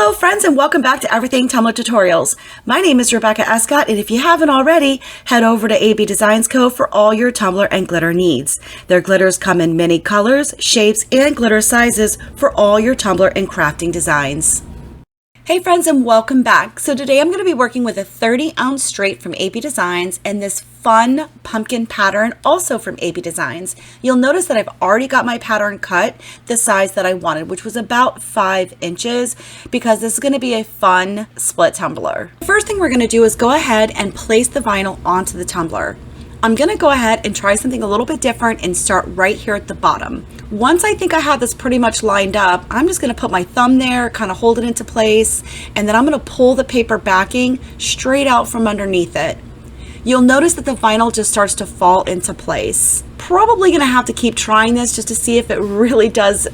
Hello friends and welcome back to Everything Tumbler Tutorials. My name is Rebecca Escott, and if you haven't already, head over to AB Designs Co. for all your tumbler and glitter needs. Their glitters come in many colors, shapes, and glitter sizes for all your tumbler and crafting designs. Hey friends and welcome back. So today I'm going to be working with a 30-ounce straight from AB Designs and this fun pumpkin pattern also from AB Designs. You'll notice that I've already got my pattern cut the size that I wanted, which was about 5 inches, because this is going to be a fun split tumbler. The first thing we're going to do is go ahead and place the vinyl onto the tumbler. I'm going to go ahead and try something a little bit different and start right here at the bottom. Once I think I have this pretty much lined up, I'm just going to put my thumb there, kind of hold it into place, and then I'm going to pull the paper backing straight out from underneath it. You'll notice that the vinyl just starts to fall into place. Probably going to have to keep trying this just to see if it really does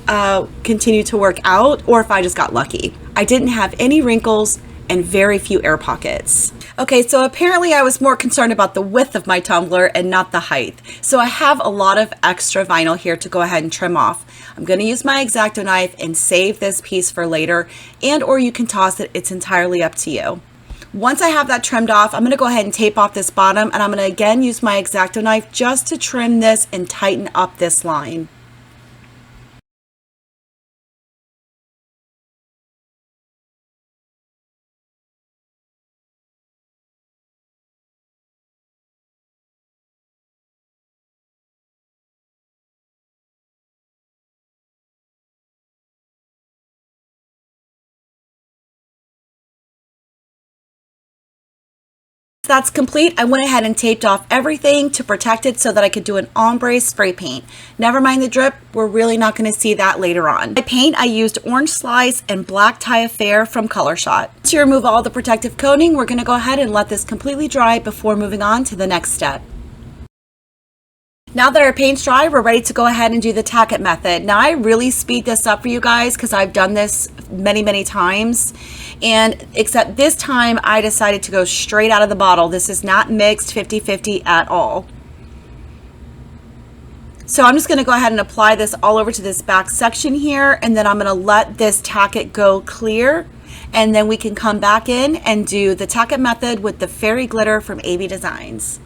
continue to work out, or if I just got lucky. I didn't have any wrinkles and very few air pockets. Okay, so apparently I was more concerned about the width of my tumbler and not the height. So I have a lot of extra vinyl here to go ahead and trim off. I'm going to use my X-Acto knife and save this piece for later, and or you can toss it. It's entirely up to you. Once I have that trimmed off, I'm going to go ahead and tape off this bottom, and I'm going to again use my X-Acto knife just to trim this and tighten up this line. That's complete. I went ahead and taped off everything to protect it so that I could do an ombre spray paint. Never mind the drip, we're really not going to see that later on. My paint, I used Orange Slice and Black Tie Affair from Color Shot. To remove all the protective coating, we're going to go ahead and let this completely dry before moving on to the next step. Now that our paint's dry, we're ready to go ahead and do the Tack It method. Now I really speed this up for you guys because I've done this many times, and except this time I decided to go straight out of the bottle. This is not mixed 50-50 at all. So I'm just going to go ahead and apply this all over to this back section here, and then I'm going to let this Tack It go clear, and then we can come back in and do the Tack It method with the fairy glitter from AB Designs.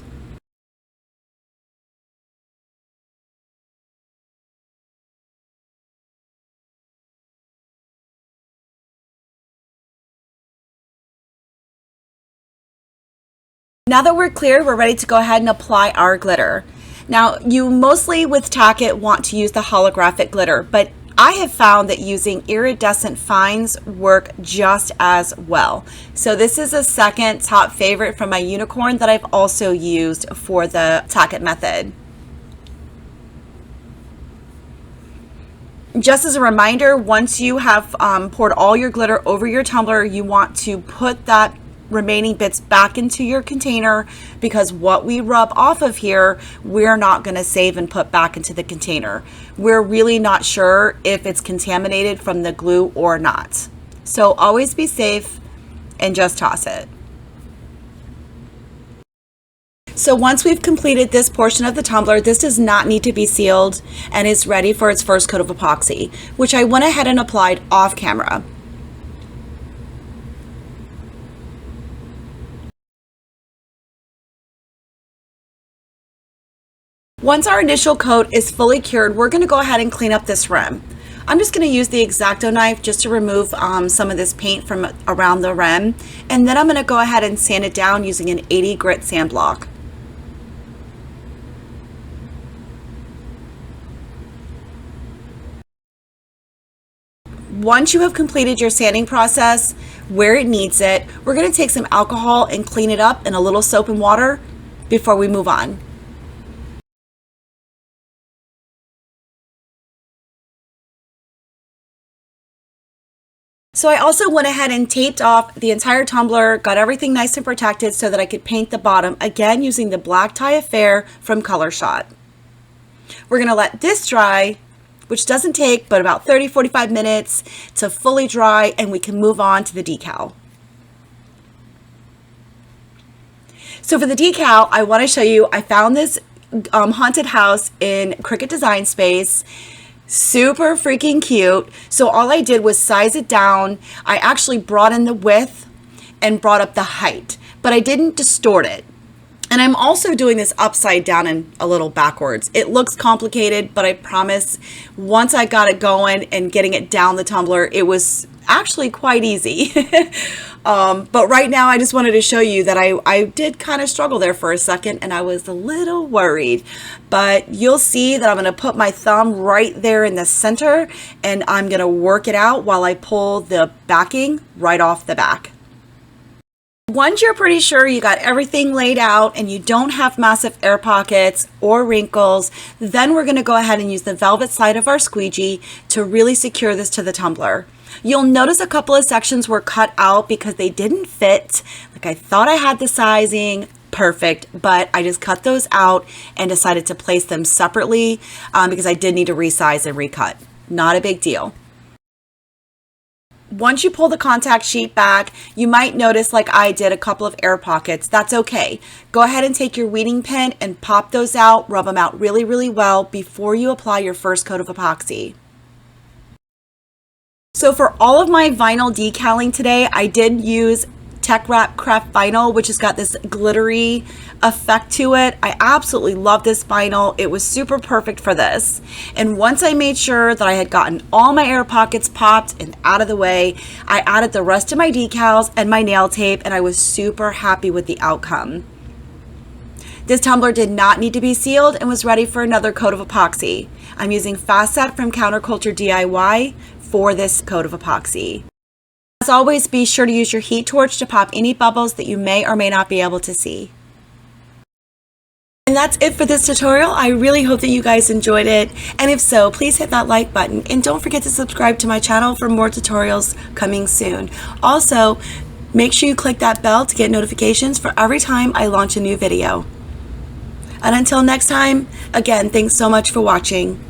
Now that we're clear, we're ready to go ahead and apply our glitter. Now, you mostly with Tack It want to use the holographic glitter, but I have found that using iridescent fines work just as well. So this is a second top favorite from my unicorn that I've also used for the Tack It method. Just as a reminder, once you have poured all your glitter over your tumbler, you want to put that remaining bits back into your container, because what we rub off of here, we're not going to save and put back into the container. We're really not sure if it's contaminated from the glue or not. So always be safe and just toss it. So once we've completed this portion of the tumbler, this does not need to be sealed and is ready for its first coat of epoxy, which I went ahead and applied off camera. Once our initial coat is fully cured, we're going to go ahead and clean up this rim. I'm just going to use the X-Acto knife just to remove some of this paint from around the rim, and then I'm going to go ahead and sand it down using an 80 grit sand block. Once you have completed your sanding process where it needs it, we're going to take some alcohol and clean it up in a little soap and water before we move on. So I also went ahead and taped off the entire tumbler, got everything nice and protected so that I could paint the bottom, again using the Black Tie Affair from Color Shot. We're going to let this dry, which doesn't take but about 30-45 minutes to fully dry, and we can move on to the decal. So for the decal, I want to show you, I found this haunted house in Cricut Design Space. Super freaking cute. So all I did was size it down. I actually brought in the width and brought up the height, but I didn't distort it. And I'm also doing this upside down and a little backwards. It looks complicated, but I promise once I got it going and getting it down the tumbler, it was actually quite easy. But right now I just wanted to show you that I did kind of struggle there for a second and I was a little worried. But you'll see that I'm going to put my thumb right there in the center and I'm going to work it out while I pull the backing right off the back. Once you're pretty sure you got everything laid out and you don't have massive air pockets or wrinkles, then we're going to go ahead and use the velvet side of our squeegee to really secure this to the tumbler. You'll notice a couple of sections were cut out because they didn't fit. Like I thought I had the sizing perfect, but I just cut those out and decided to place them separately because I did need to resize and recut. Not a big deal. Once you pull the contact sheet back, you might notice, like I did, a couple of air pockets. That's okay. Go ahead and take your weeding pen and pop those out, rub them out really, really well before you apply your first coat of epoxy. So for all of my vinyl decaling today, I did use Teckwrap craft vinyl, which has got this glittery effect to it. I absolutely love this vinyl. It was super perfect for this. And once I made sure that I had gotten all my air pockets popped and out of the way, I added the rest of my decals and my nail tape, and I was super happy with the outcome. This tumbler did not need to be sealed and was ready for another coat of epoxy. I'm using Fast Set from Counterculture DIY for this coat of epoxy. As always, be sure to use your heat torch to pop any bubbles that you may or may not be able to see. And that's it for this tutorial. I really hope that you guys enjoyed it. And if so, please hit that like button and don't forget to subscribe to my channel for more tutorials coming soon. Also, make sure you click that bell to get notifications for every time I launch a new video. And until next time, again, thanks so much for watching.